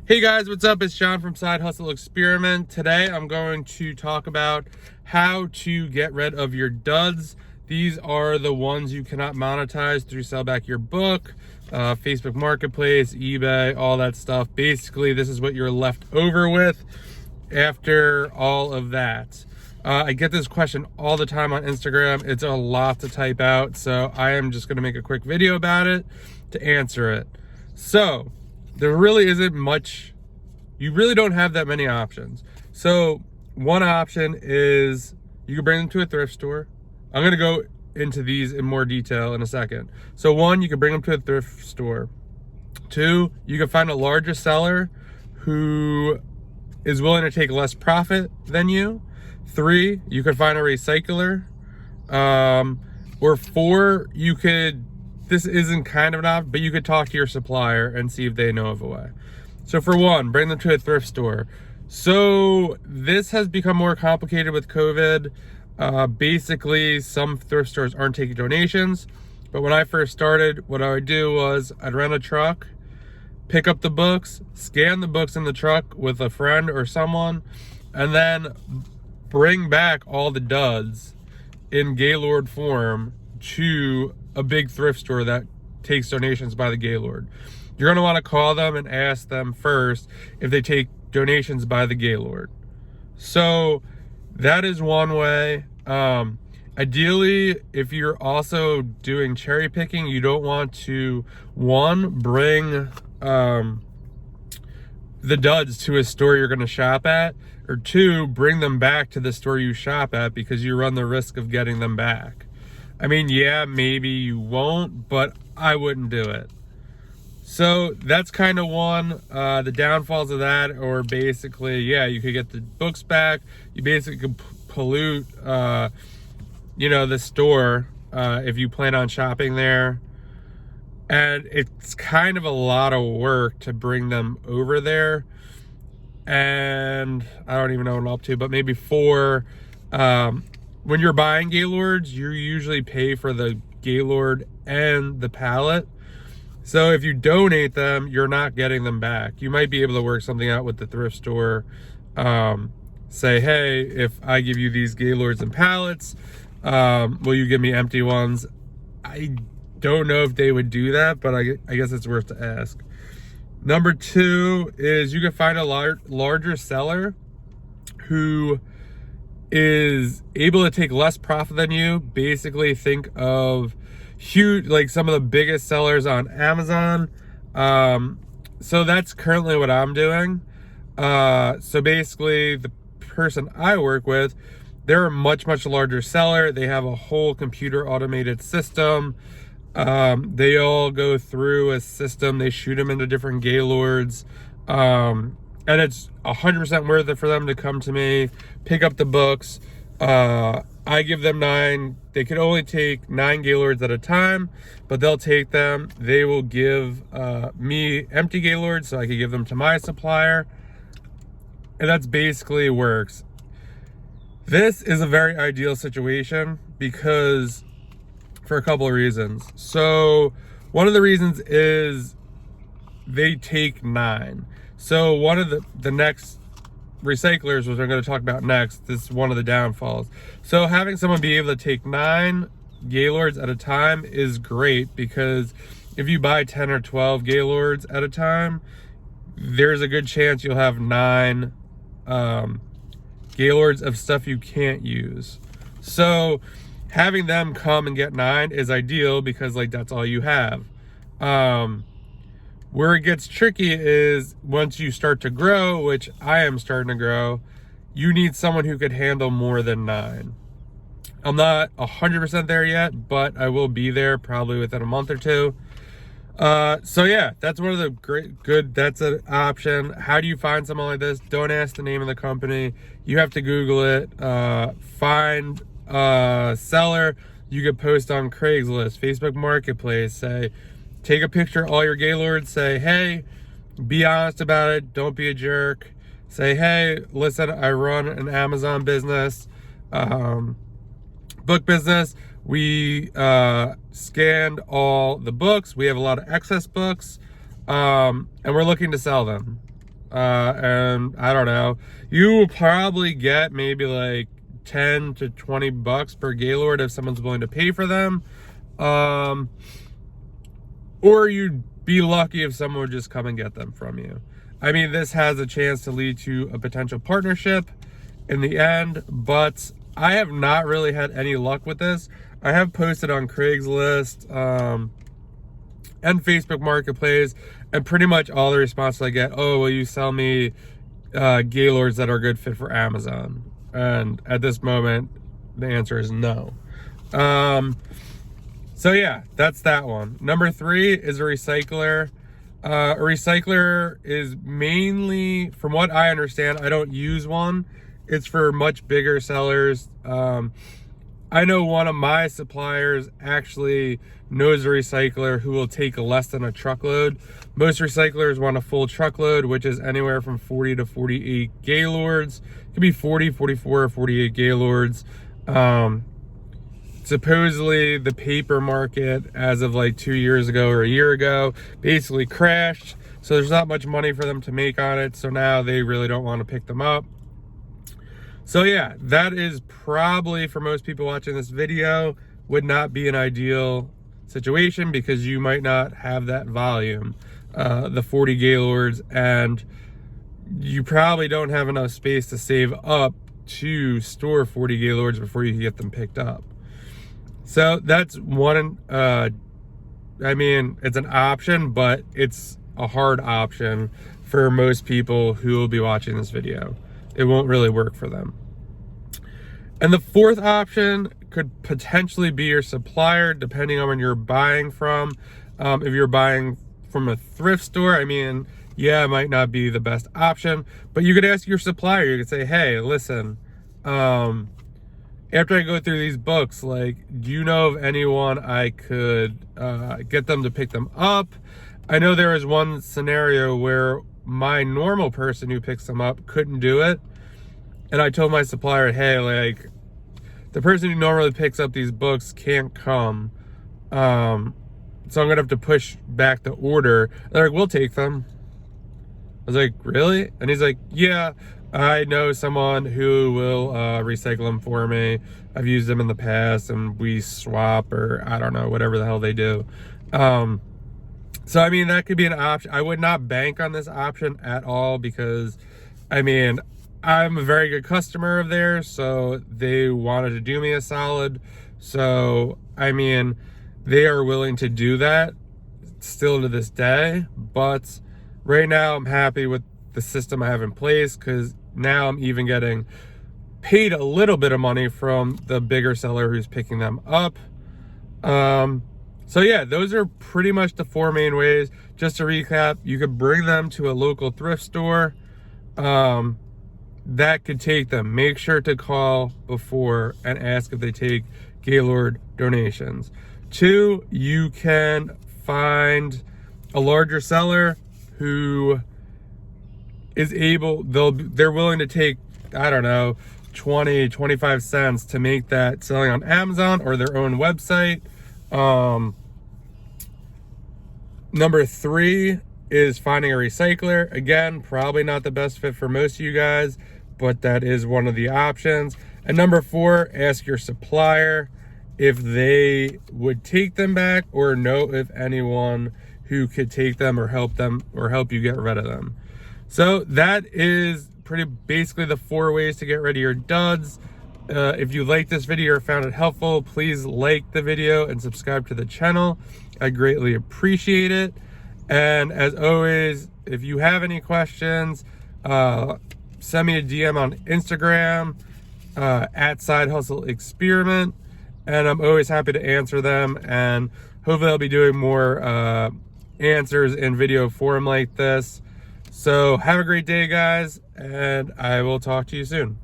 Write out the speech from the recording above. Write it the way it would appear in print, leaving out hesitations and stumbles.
Hey guys, what's up? It's John from Side Hustle Experiment. Today I'm going to talk about how to get rid of your duds. These are the ones you cannot monetize through Sell Back Your Book, Facebook Marketplace, eBay, all that stuff. Basically, this is what you're left over with after all of that. I get this question all the time on Instagram. It's a lot to type out, so I am just going to make a quick video about it to answer it. So, there really isn't much, you really don't have that many options. So one option is you can bring them to a thrift store. I'm gonna go into these in more detail in a second. So one, you can bring them to a thrift store. Two, you can find a larger seller who is willing to take less profit than you. Three, you could find a recycler. Or four, you could, this isn't kind of an option, but you could talk to your supplier and see if they know of a way. So for one, bring them to a thrift store. So this has become more complicated with COVID. Basically, some thrift stores aren't taking donations. But when I first started, what I would do was I'd rent a truck, pick up the books, scan the books in the truck with a friend or someone, and then bring back all the duds in Gaylord form to a big thrift store that takes donations by the Gaylord. You're gonna wanna call them and ask them first if they take donations by the Gaylord. So that is one way. Ideally, if you're also doing cherry picking, you don't want to, one, bring the duds to a store you're gonna shop at, or two, bring them back to the store you shop at because you run the risk of getting them back. I mean, yeah, maybe you won't, but I wouldn't do it. So that's kind of one. The downfalls of that, or basically, yeah, you could get the books back. You basically could pollute, the store if you plan on shopping there. And it's kind of a lot of work to bring them over there. And I don't even know what I'm up to, but maybe four, when you're buying Gaylords, you usually pay for the Gaylord and the pallet. So if you donate them, you're not getting them back. You might be able to work something out with the thrift store. Say, hey, if I give you these Gaylords and pallets, will you give me empty ones? I don't know if they would do that, but I guess it's worth to ask. Number two is you can find a larger seller who is able to take less profit than you. Basically, think of huge, like some of the biggest sellers on Amazon. So that's currently what I'm doing. So basically, the person I work with, they're a much larger seller. They have a whole computer automated system. They all go through a system. They shoot them into different Gaylords. And it's 100% worth it for them to come to me, pick up the books. I give them 9. They can only take 9 Gaylords at a time, but they'll take them. They will give me empty Gaylords so I can give them to my supplier. And that's basically works. This is a very ideal situation because for a couple of reasons. So one of the reasons is they take 9. So one of the next recyclers, which I'm going to talk about next, this is one of the downfalls. So having someone be able to take 9 Gaylords at a time is great, because if you buy 10 or 12 Gaylords at a time, there's a good chance you'll have 9 Gaylords of stuff you can't use. So having them come and get 9 is ideal because that's all you have. Where it gets tricky is once you start to grow, which I am starting to grow, you need someone who could handle more than 9. I'm not 100% there yet, but I will be there probably within a month or two. So yeah, that's one of the that's an option. How do you find someone like this? Don't ask the name of the company. You have to Google it. Find a seller. You could post on Craigslist, Facebook Marketplace, say, take a picture of all your Gaylords, say, hey, be honest about it, don't be a jerk. Say, hey, listen, I run an Amazon business, book business. We scanned all the books. We have a lot of excess books, and we're looking to sell them. and I don't know, you will probably get maybe like 10 to 20 bucks per Gaylord if someone's willing to pay for them. Or you'd be lucky if someone would just come and get them from you. I mean, this has a chance to lead to a potential partnership in the end, but I have not really had any luck with this. I have posted on Craigslist and Facebook Marketplace, and pretty much all the responses I get, oh, will you sell me Gaylords that are a good fit for Amazon? And at this moment, the answer is no. So yeah, that's that one. Number 3 is a recycler. A recycler is mainly, from what I understand, I don't use one. It's for much bigger sellers. I know one of my suppliers actually knows a recycler who will take less than a truckload. Most recyclers want a full truckload, which is anywhere from 40 to 48 Gaylords. It could be 40, 44, or 48 Gaylords. Supposedly the paper market as of like 2 years ago or a year ago basically crashed. So there's not much money for them to make on it. So now they really don't want to pick them up. So yeah, that is probably, for most people watching this video, would not be an ideal situation because you might not have that volume, the 40 Gaylords, and you probably don't have enough space to save up to store 40 Gaylords before you can get them picked up. So that's one, I mean, it's an option, but it's a hard option for most people who will be watching this video. It won't really work for them. And the 4th option could potentially be your supplier, depending on when you're buying from. If you're buying from a thrift store, I mean, yeah, it might not be the best option, but you could ask your supplier. You could say, hey, listen, after I go through these books, like, do you know of anyone I could get them to pick them up? I know there was one scenario where my normal person who picks them up couldn't do it. And I told my supplier, hey, like, the person who normally picks up these books can't come. So I'm gonna have to push back the order. They're like, we'll take them. I was like, really? And he's like, yeah, I know someone who will recycle them for me. I've used them in the past and we swap, or I don't know, whatever the hell they do. So I mean, that could be an option. I would not bank on this option at all because, I mean, I'm a very good customer of theirs, so they wanted to do me a solid. So, I mean, they are willing to do that still to this day. But right now, I'm happy with the system I have in place because now I'm even getting paid a little bit of money from the bigger seller who's picking them up. So yeah, those are pretty much the 4 main ways. Just to recap, you could bring them to a local thrift store. That could take them. Make sure to call before and ask if they take Gaylord donations. 2, you can find a larger seller who is able, they're willing to take, I don't know, 20, 25 cents to make that selling on Amazon or their own website. Number 3 is finding a recycler. Again, probably not the best fit for most of you guys, but that is one of the options. And number 4, ask your supplier if they would take them back or know if anyone who could take them or help you get rid of them. So that is basically the 4 ways to get rid of your duds. If you liked this video or found it helpful, please like the video and subscribe to the channel. I greatly appreciate it. And as always, if you have any questions, send me a DM on Instagram at Side Hustle Experiment, and I'm always happy to answer them. And hopefully I'll be doing more answers in video form like this. So have a great day, guys, and I will talk to you soon.